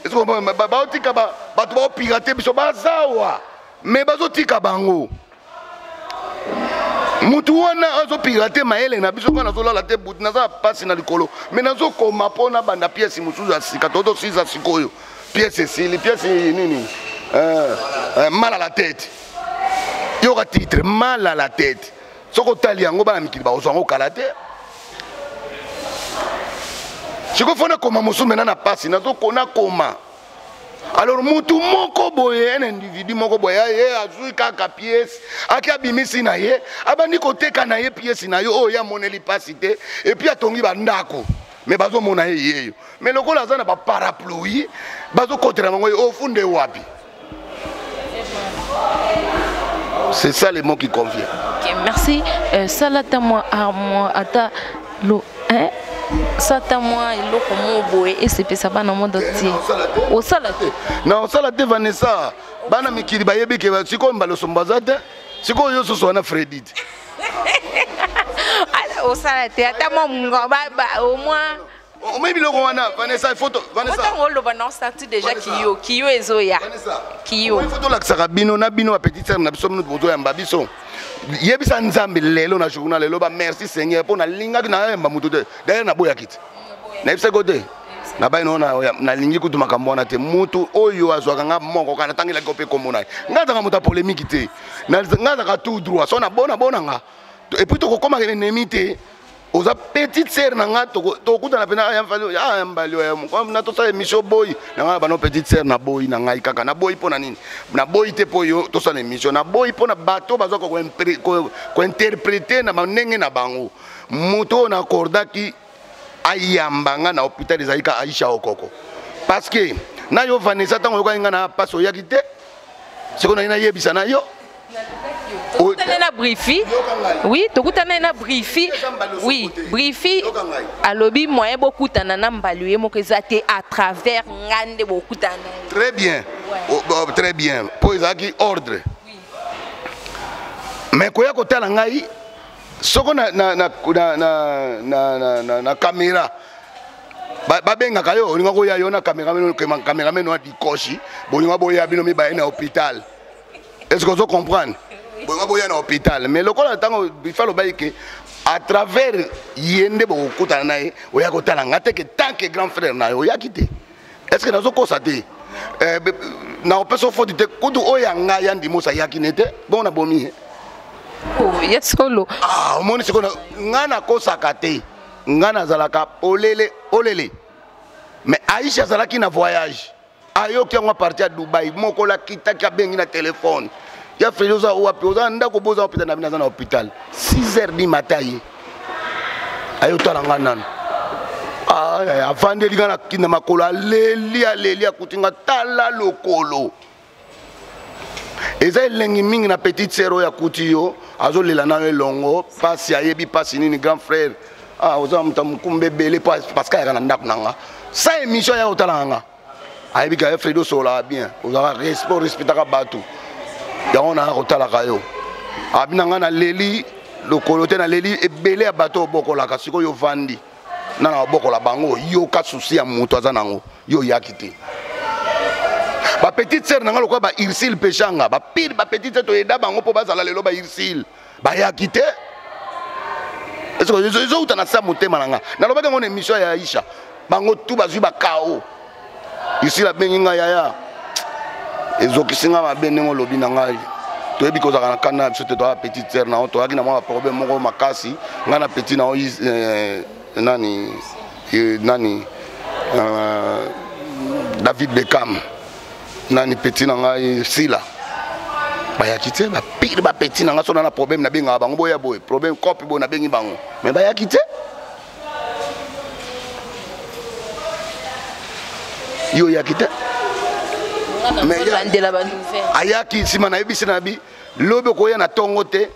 est-ce que ba otika ba tu ba pirater biso bazawa mais bazotika bango mutu wana azo pirate maele na biso kana zola te but naza pasi na likolo mais nazo koma pona banda pièce musuzu asika toto sisa sikoyo pièce sili pièce nini mal à la tête yoka titre mal à la tête soko tali yango bana mikili ba ozango kalate siko fona koma musu mena na pasi nazo kona koma. Alors mutu moko boye un individu moko boye ye azui kaka pièce aki abimisi na ye abandi koteka na ye pièce na yo ya moneli pasité et puis atongi bandako mais bazo mona ye yeyo mais lokola zana ba parapluie bazo kotera mango o funde wapi. C'est ça les mots qui conviennent. OK, merci. Salata moi à moi ata lo Sata moi il loko mo boy et c'est ça ba na mo dotti o salate na o salate Vanessa bana mikili ba yebi ke siko mbalo sombazate siko yo so na Fredit o salate ata mo ba au moins o mebi loko wana Vanessa photo Vanessa on le ba non statut déjà kiyo ezoya kiyo photo la sakabino na bino petite sœur na biso minu bozo ya mbabiso yebisa nzambe lelo na journal lelo ba merci Seigneur pour na linga na yamba mutu de d'ailleurs na boya kiti na ibisa côté na ba ino na lingi kutu makambo na te mutu oyo azwaka nga moko kana tangila kope komona ngaza ka muta polémique te na ngaza ka tout droit so na bona nga et puis to kokoma ennemi te oza petite sœur na nga to kuta na pena ya mfalo ya mbalio ya comme na to sa émission boy na nga ba no petite sœur na boy na nga ikaka na boy pona nini na boy te po yo to sa émission na boy pona bato bazo ko interpréter na manenge na bango moto na kordaki ayambanga na hôpital ezalika Aisha Okoko parce que na yo Vanessa tango yo nga na paso ya kite siko na yebisa na yo na briefing oui tokutana na briefing oui briefing alobi moyen bokutana na mbaluye mokezate à travers ngande bokutana très bien très bien pour ezaki ordre mais koya kotala ngai soko na caméra babenga kayo olinga koya yo na caméra meno di koshi bolinga boya bino mi ba na hôpital. Est-ce que vous comprenez? Boya na hôpital mais le kola tango bifalo baike à travers yende bokutana naye oya kotala ngate que tant que grand frère na oya kité. Est-ce que nazo kosate na opeso fodi te kudu oya nga yandi mosa yakinete bona bomi oh yes solo omoni siko ngana kosaka te ngana zalaka olele mais Aisha zalaki na voyage ayoki yango parti à Dubaï moko la kitaki abengi na téléphone ya feloza wapi oza ndako boza hôpital na bina na hôpital 6h du matin ayotala ngana avandeli nga na kinda makolo aleli akutinga tala lokolo eza elengi mingi na petite sœur oyo akuti yo azolela na yo elongo pasi ayebi pasi nini grand frère oza moto mokumba ebele parce que ayaka na ndako na nga sa émission ya kotala nga ayebi ka fredi osololaka bien ozalaka respectaka bato yango nanga kotalaka yo abi na nga na leli lokolo te na leli ebele ya bato obokolaka sikoyo ovandi nana obokola bango yoka susi ya moto aza nango yo yaki te bapetite sere nanga lokola bairsil peshanga bapile bapetite sere toyeda bango mpo bazala lelo bairsil bayaki te ezouta na sa motema na nga nalobaki yango na émission ya aisha bango tu bazwi bakao irsil abengi ngai yaya ezokisi nga mabe ndenge olobi na ngai toyebi kozaka na kanda na biso te toya petite sere nango toyaki na mwa baproblème moko makasi ngai na petit nango nani David Beckham nani petit na ngai sila bayaki te bapire bapeti na nga so na problème na bengaka bango boya boye problème kopi boye na bengi bango mais bayaki te yo yaki te ayaki nsima nayebisi na bi lobi okoya na tongo te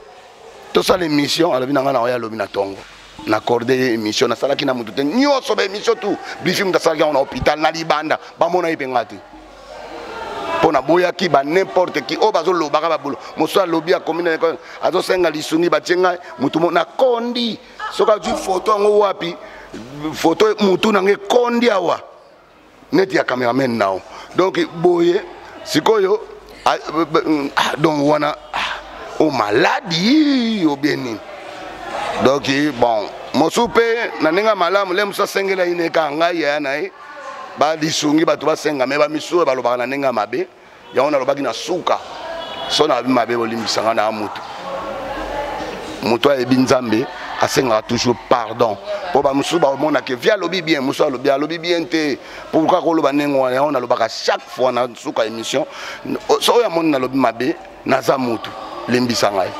tosala émission alobi na nga na oya alobi na tongo na accordé émission nasalaki na mutu te nyonso baémission tu briefing mutu asalaki yango na hôpital na libanda bamona ye mpe nga te mpo na boyaki ba n'importe qui oyo bazolobaka babulo mosu alobi akomi na azosenga lisungi batie ngai mutu na kondi soki azwi foto yango wapi foto mutu nange ekondi awa neti ya cameraman nao donc boye sikoyo donc wana o maladi obieni donc bon mosu mpe na ndenge malamu le mosu asengela ine ka ngai yaya na ye balisungi bato basenga me bamisu balobaka na ndenge ya mabe yango nalobaki na suka so na mabe bolimbisanga na mutu moto ayebi nzambe asengaka toujours pardon mpo bamosusu bamonake vi alobi bien mosu alobi bien te pourkui koloba ndenge wana yango nalobaka chaque fois na suka émission so oyo amoni nalobi mabe naza mutu limbisa ngai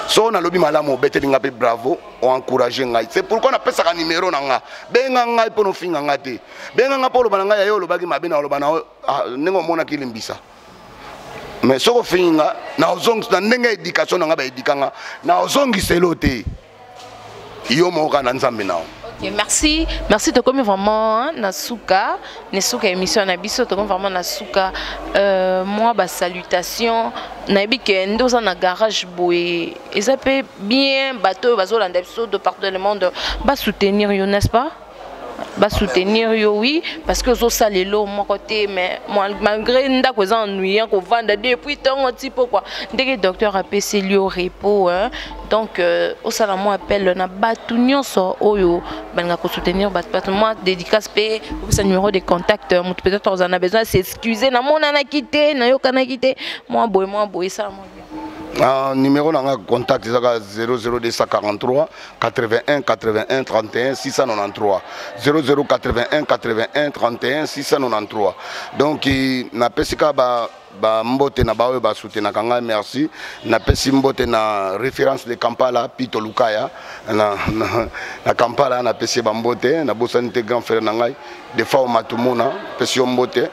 so nalobi malamu obeteli nga mpe bravo oencourage ngai c'est pourquoi napesaka numéro na nga benga ngai mpo nofinga nga te benga nga mpo oloba na ngai yaye olobaki mabe na oloba na ndenge omonaki limbisa mais soki ofingi nga na ndenge ya éducation na nga baedika nga na ozongiselo te yo moka na nzambe nao. Okay, merci de comme vraiment Nasuka émission na biso to comme vraiment Nasuka moi ba salutation na bi ke ndoza na garage boy et ça peut bien bateau bazolanda biso de partout dans le monde ba soutenir yo n'est-ce pas ba soutenir yo oui parce que zo salelo mon côté mais malgré nda ko ennuyant ko vendre depuis tant petit pourquoi ndeke docteur a pc lui au repos hein donc au salon appelle na batu nyonso oyo banga ko soutenir batu moi dédicace pe ce numéro de contact peut-être on en a besoin s'excuser na mon ana quitté na yo kana quitté moi boy ça moi numéro na contact 00243 81 81 31 693 0081 81 31 693 donc na pesika ba mbote na bawe ba soutenir kanga merci na pesi mbote na référence de Kampala Pito Lukaya na Kampala na pesi ba mbote na bosanité grand frère na ngai de fa matumuna pesi mbote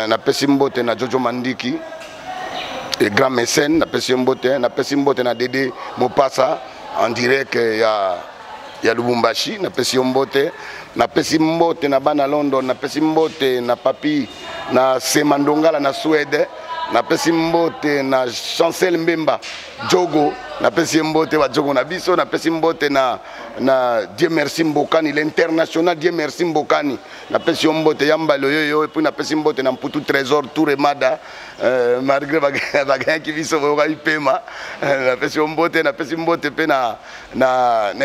na pesi mbote na Jojo Mandiki et grand mécène na pesi mbote na Dédé Mopassa en direct ya Lubumbashi na pesi mbote na bana London na pesi mbote na papi na Semandongala na Suède na pesi mbote na Chancel Mbemba Jogo na pesi mbote wa Jogo na biso na pesi mbote na Dieu merci Mbokani l'international Dieu merci Mbokani na pesi mbote yamba loyo et puis na pesi mbote na Mputu Trésor Touremada malgré bagay ki biso boka ipema na pesi mbote pe na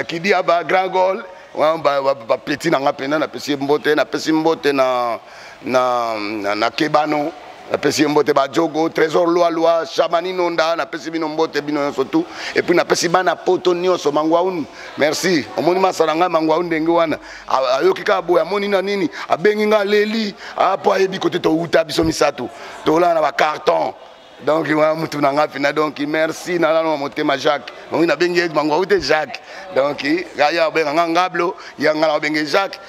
Kidiaba Grand Gol ba petit na ngapena na pesi mbote na Kebano na pesi mbote ba Jogo Trésor Loa Chamani Nonda na pesi bino mbote bino surtout et puis na pesi bana poto nyonso mangwaun merci omoni masalanga mangwaun ndenge wana ayoki ka boya moni na nini abengi nga leli apo ayebi kote to uta biso misato to la na ba carton Donc donc merci na motema Jacques. On a bengi mango Jacques. Donc ya benga ngablo ya ngala bengi Jacques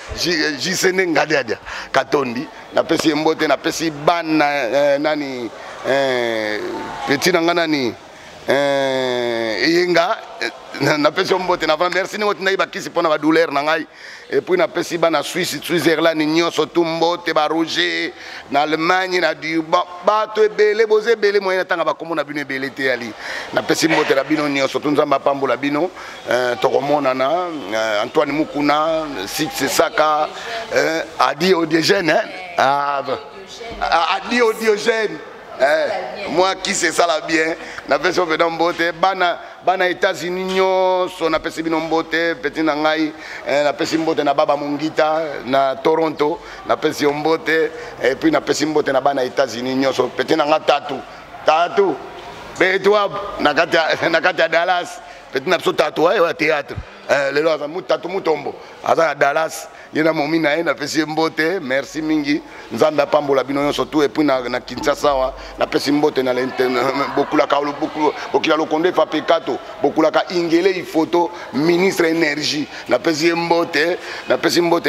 jisene ngadiadia katondi na pesi mbote na pesi ban nani petit ngana ni yenga na pesi mbote na vraiment merci ngoti na ibakisi pona ba douleur na ngai et puis na pesi ba na Suisse Switzerland nyoso tumbote ba Roger na Allemagne na du bato ebele boze ebele moyen tanga ba komona bino ebele te ali na pesi mbote la bino nyoso tunzamba pambola bino tokomona na Antoine Mukuna Six Saka Adi Odiogène Adi Odiogène moi qui c'est ça la bien na pesi obedo mbote bana États-Unis nyonso na pesi bino mbote petit na ngai na pesi mbote na baba Mungita na Toronto na pesi mbote et puis na pesi mbote na bana États-Unis nyonso petit na nga tatu betwa na kati ya Dallas petit na pso tatu wa théâtre lelo aza mutatu mutombo aza Dallas yena momi na ye na pesi mbote merci mingi nzambe apambola bino nyonso tout et puis na Kinshasa wa na pesi mbote na bokila lokondo fa pekato bokulaka ingele ifoto ministre énergie na pesi mbote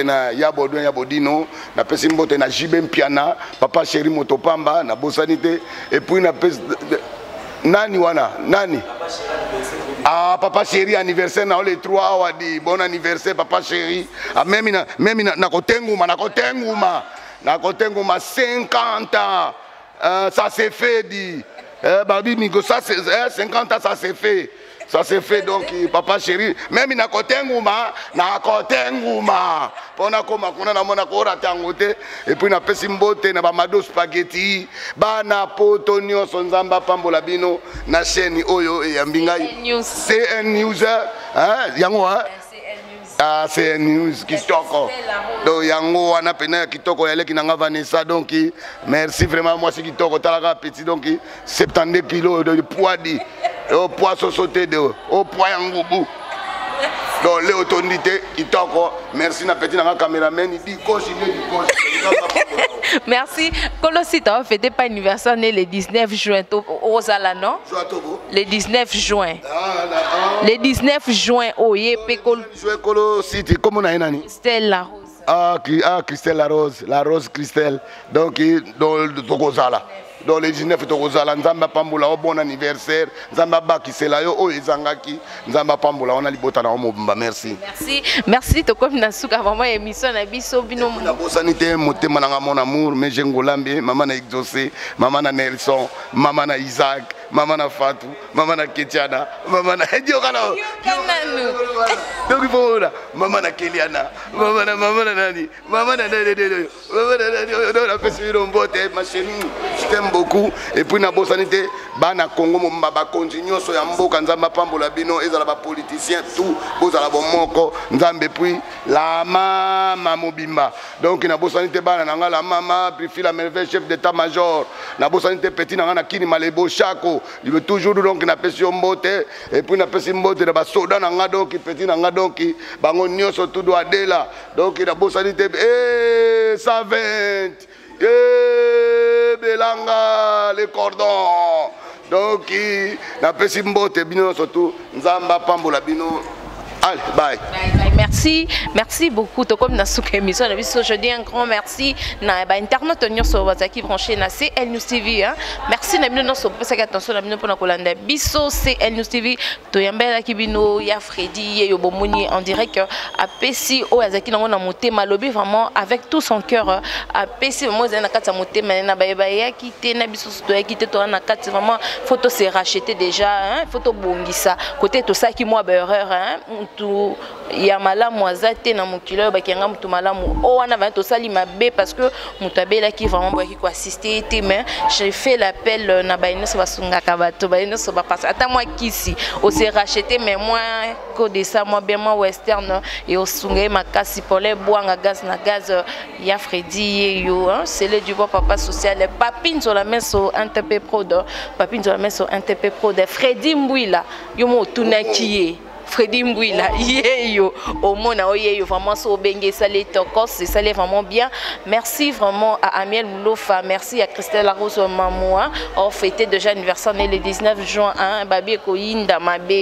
na Yabodino na pesi mbote na Jibe Mpiana papa chéri Motopamba na bosanité et puis na pesi nani wana nani papa chéri anniversaire na les 3 awa di bon anniversaire papa chéri même na kotenguma 50 ans ça s'est fait dit babi migo ça c'est 50 ans ça s'est fait donc papa chéri même na kotenguma pona koma kuna na mona ko ratango te et puis na pesi mbote na ba mado spaghetti bana poto nyonso nzamba pambola bino na chaîne oyo ya mbingai CN News yango CN News kitoko donc yango wana pena kitoko ya leki nanga Vanessa donc merci vraiment moi c'est kitoko talaka petit donc 72 kilos de poids di au poids sauté de au poids yangubu donc Léo Tondité kitoko merci na petit na caméraman dit continuer du coach. Merci. Colosi t'as fêté pas anniversaire né le 19 juin au Zala non? Le 19 juin. Le 19 juin au Yepé Colosi comment on a nani? Stella Rose. Christelle la rose Christelle donc dans Tokozala. Dans les 19 Tokozala nzamba pambola bon anniversaire nzamba bakisela yo o ezangaki nzamba pambola on a libota na mobimba merci to comme na suka vraiment émission na biso bino na bosanité motema na mon amour mais jengolambe maman na exaucé maman na Nelson maman na Isaac maman na Fatou maman na Ketiana maman na Diokana donc il faut là maman na Keliana maman na nani maman na la festival mbote ma chérie je t'aime beaucoup et puis na bosanité bana Congo momba ba continue so ya mboka nzamba pambola bino ezala ba politicien tout bozala bomoko nzambe puis la mama mobimba donc na bosanité bana nanga la mama puis la merveille chef d'état-major na bosanité petit nanga na kini malebo chako il veut toujours donc na pesi mbote et puis na pesi mbote na ba soda nanga donc petit nanga donc bango nyoso tout doit dela donc na bosanité 120 belanga les cordons donc na pesi mbote bino surtout nzamba pambola bino. Allez, bye. Merci beaucoup. Comme na souka émission, je dis un grand merci na ba internet nyonso bazaki branché na CN News TV. Merci na bino nyonso pour cette attention na bino pona kolanda biso CN News TV. To yambela kibino ya Freddy yo bomoni en direct à Pessi o azaki na motema lobby vraiment avec tout son cœur à Pessi mo za na kata motema na ba ya kité na biso to ya kité to na kata vraiment photo c'est racheté déjà photo bongisa côté to ça qui moi ba erreur tout ya malamu azate na mukilo bakianga mutu malamu o wana va to sali mabe parce que mutabela qui vraiment boki ko assister mais j'ai fait l'appel na baino so basunga ka bato baino so ba passe ata moi kisi o s'est racheté mais moi ko de ça moi bien moi western et o sunga makasi pour les boanga gaz na gaz ya Freddy yo c'est le du bon papa social papine sur la main sur NTP Pro de papine sur la main sur NTP Pro de Freddy Mbouila yo mo tunaki Freddy Mbouila, yeyo, au mona yeyo, vraiment so bengue salé tokos, c'est salé vraiment bien. Merci vraiment à Amiel Moulofa, merci à Christelle Arose Mamoua, on fêtait déjà l'anniversaire le 19 juin, hein, Babi Koyinda Mabé.